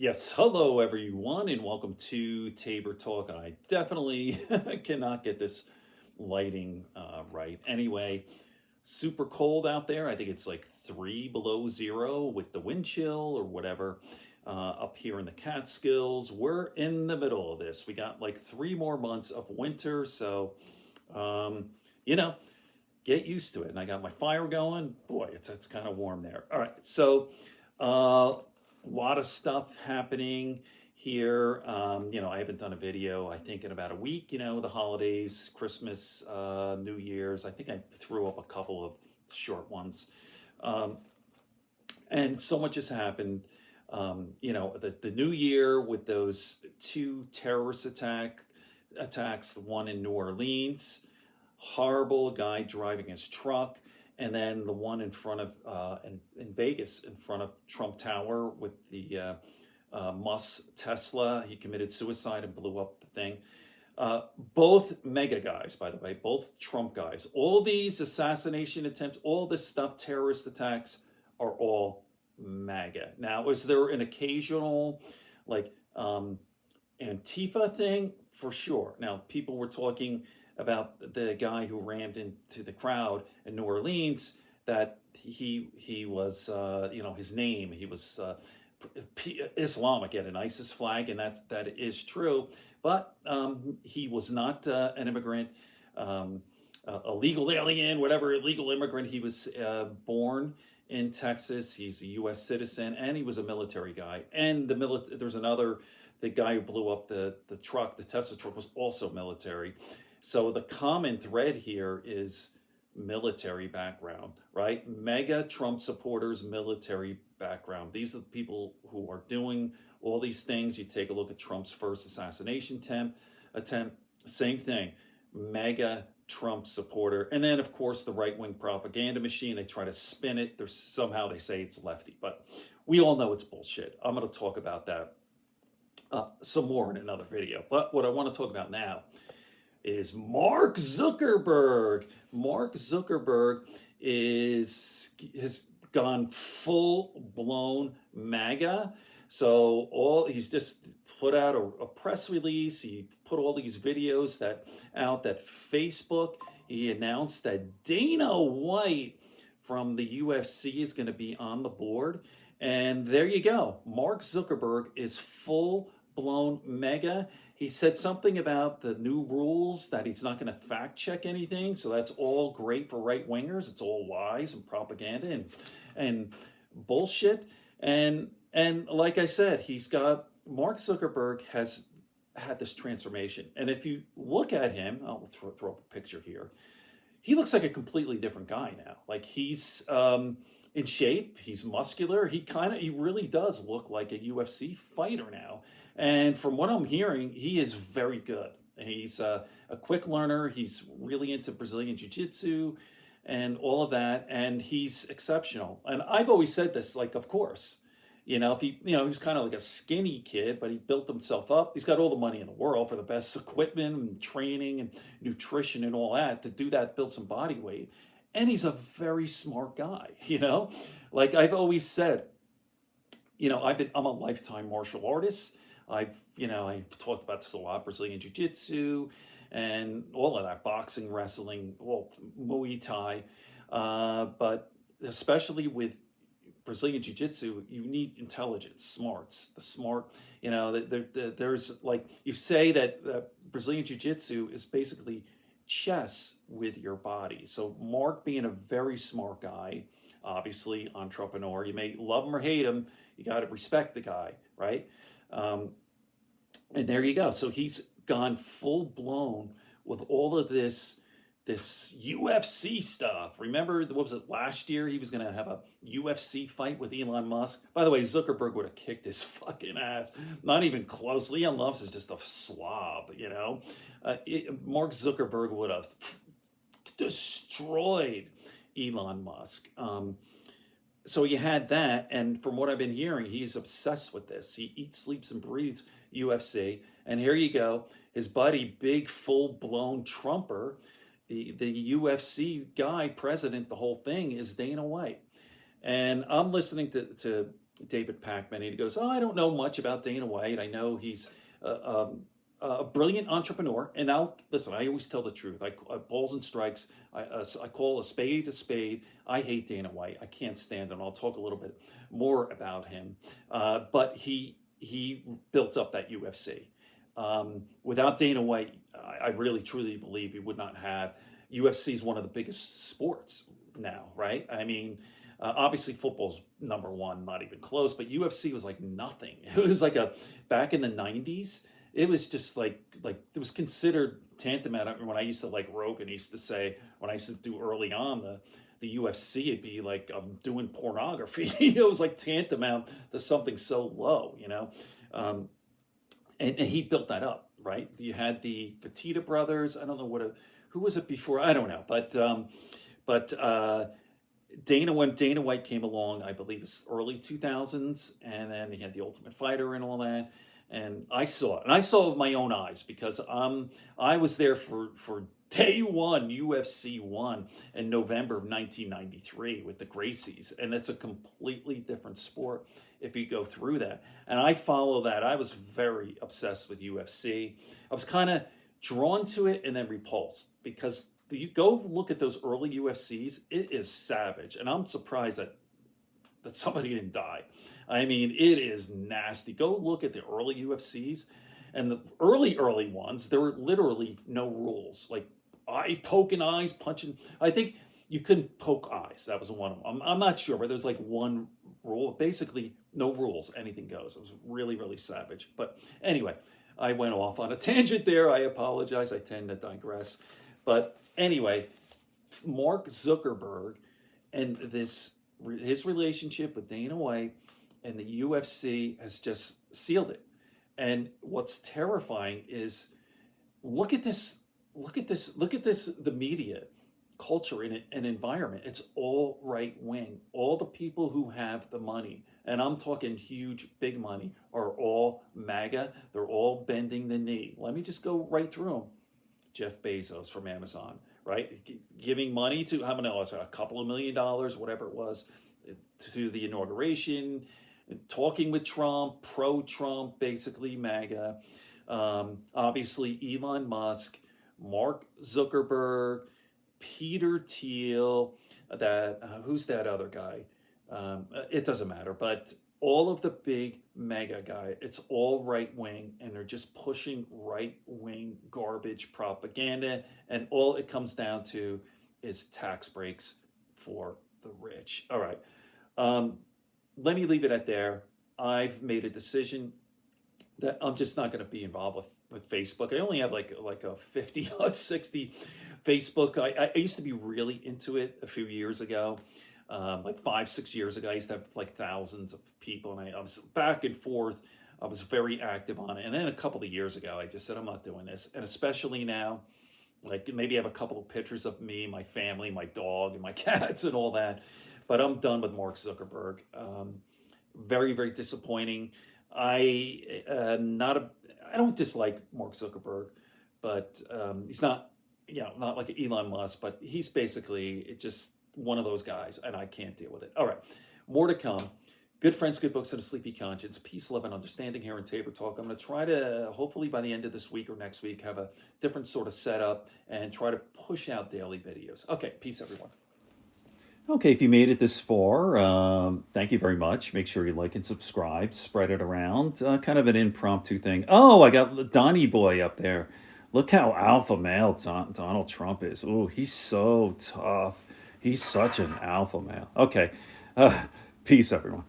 Yes, hello everyone, and welcome to Tabor Talk. I definitely cannot get this lighting right. Anyway, super cold out there. I think it's like 3 below 0 with the wind chill or whatever. Up here in the Catskills, we're in the middle of this. We got like 3 more months of winter, so um, you know, get used to it. And I got my fire going. Boy, it's kind of warm there. All right, so a lot of stuff happening here. I haven't done a video, I think, in about a week. The holidays, Christmas, New Year's. I think I threw up a couple of short ones. Um, and so much has happened. The new year with those two terrorist attacks, the one in New Orleans, horrible guy driving his truck, and then the one in front of in Vegas in front of Trump Tower with the Musk Tesla. He committed suicide and blew up the thing. Both mega guys, by the way, both Trump guys. All these assassination attempts, all this stuff, terrorist attacks, are all MAGA. Now, is there an occasional like Antifa thing? For sure. Now, people were talking about the guy who rammed into the crowd in New Orleans, that he was his name, he was Islamic, had an ISIS flag, and that is true. But he was not an immigrant, a legal alien, whatever, illegal immigrant. He was born in Texas. He's a U.S. citizen, and he was a military guy. And there's another, the guy who blew up the truck, the Tesla truck, was also military. So the common thread here is military background, right? Mega Trump supporters, military background. These are the people who are doing all these things. You take a look at Trump's first assassination attempt, same thing, mega Trump supporter. And then, of course, the right-wing propaganda machine, they try to spin it. Somehow they say it's lefty, but we all know it's bullshit. I'm going to talk about that some more in another video. But what I want to talk about now is Mark Zuckerberg. Mark Zuckerberg has gone full-blown MAGA. So he's just put out a press release. He put all these videos that Facebook. He announced that Dana White from the UFC is going to be on the board. And there you go. Mark Zuckerberg is full-blown MAGA. He said something about the new rules that he's not going to fact check anything. So that's all great for right wingers. It's all lies and propaganda and bullshit. And like I said, Mark Zuckerberg has had this transformation. And if you look at him, I'll throw up a picture here. He looks like a completely different guy now. Like he's in shape. He's muscular. He really does look like a UFC fighter now. And from what I'm hearing, he is very good. He's a quick learner. He's really into Brazilian Jiu-Jitsu and all of that. And he's exceptional. And I've always said this, like, of course, he was kind of like a skinny kid, but he built himself up. He's got all the money in the world for the best equipment and training and nutrition and all that to do that, build some body weight. And he's a very smart guy, Like I've always said, I'm a lifetime martial artist. I've talked about this a lot, Brazilian Jiu-Jitsu and all of that, boxing, wrestling, Muay Thai. But especially with Brazilian Jiu-Jitsu, you need intelligence, smarts. The smart, there's like, you say that Brazilian Jiu-Jitsu is basically chess with your body. So Mark, being a very smart guy, obviously entrepreneur, you may love him or hate him, you got to respect the guy, right? And there you go. So he's gone full blown with all of this UFC stuff. Remember, what was it, last year he was going to have a UFC fight with Elon Musk? By the way, Zuckerberg would have kicked his fucking ass. Not even close. Elon Musk is just a slob, Mark Zuckerberg would have destroyed Elon Musk. So you had that, and from what I've been hearing, he's obsessed with this. He eats, sleeps, and breathes UFC. And here you go, his buddy, big, full-blown Trumper, the UFC guy, president, the whole thing, is Dana White. And I'm listening to David Pakman, and he goes, "Oh, I don't know much about Dana White. I know he's a brilliant entrepreneur." And now, listen, I always tell the truth. I balls and strikes. I call a spade a spade. I hate Dana White. I can't stand him. I'll talk a little bit more about him. But he built up that UFC. Without Dana White, I really truly believe he would not have. UFC is one of the biggest sports now, right? I mean, obviously football's number one, not even close, but UFC was like nothing. It was like back in the 90s, it was just like it was considered tantamount. When I used to like Rogan used to say, when I used to do early on the UFC, it'd be like I'm doing pornography. It was like tantamount to something so low, you know. And he built that up, right? You had the Fertitta brothers. I don't know who was it before? I don't know, but when Dana White came along, I believe it's early 2000s, and then he had the Ultimate Fighter and all that. And I saw it, and I saw it with my own eyes because I was there for day one, UFC 1 in November of 1993 with the Gracies, and it's a completely different sport if you go through that. And I follow that. I was very obsessed with UFC. I was kind of drawn to it and then repulsed because you go look at those early UFCs, it is savage, and I'm surprised that somebody didn't die. I mean, it is nasty. Go look at the early UFCs, and the early ones, there were literally no rules. Like eye poking eyes, punching. I think you couldn't poke eyes. That was one of them. I'm not sure, but there's like one rule. Basically, no rules. Anything goes. It was really, really savage. But anyway, I went off on a tangent there. I apologize. I tend to digress. But anyway, Mark Zuckerberg and his relationship with Dana White and the UFC has just sealed it. And what's terrifying is look at this, the media culture and environment. It's all right wing. All the people who have the money, and I'm talking huge, big money, are all MAGA. They're all bending the knee. Let me just go right through them. Jeff Bezos from Amazon, right? Giving money to, how many, a couple of $1 million, whatever it was, to the inauguration, talking with Trump, pro-Trump, basically MAGA. Obviously, Elon Musk, Mark Zuckerberg, Peter Thiel, who's that other guy? It doesn't matter, but all of the big MAGA guy, it's all right wing, and they're just pushing right wing garbage propaganda, and all it comes down to is tax breaks for the rich. All right, let me leave it at there. I've made a decision that I'm just not going to be involved with Facebook. I only have like a 50 or 60 Facebook. I used to be really into it a few years ago. Like 5-6 years ago, I used to have like thousands of people, and I was back and forth. I was very active on it. And then a couple of years ago, I just said, I'm not doing this. And especially now, like maybe I have a couple of pictures of me, my family, my dog, and my cats and all that. But I'm done with Mark Zuckerberg. Very, very disappointing. I don't dislike Mark Zuckerberg, but he's not, not like Elon Musk, but he's basically just one of those guys, and I can't deal with it. All right, more to come. Good friends, good books, and a sleepy conscience. Peace, love, and understanding here in Tabor Talk. I'm going to try to, hopefully by the end of this week or next week, have a different sort of setup and try to push out daily videos. Okay, peace, everyone. Okay, if you made it this far, thank you very much. Make sure you like and subscribe, spread it around. Kind of an impromptu thing. Oh, I got Donnie Boy up there. Look how alpha male Donald Trump is. Oh, he's so tough. He's such an alpha male. Okay, peace, everyone.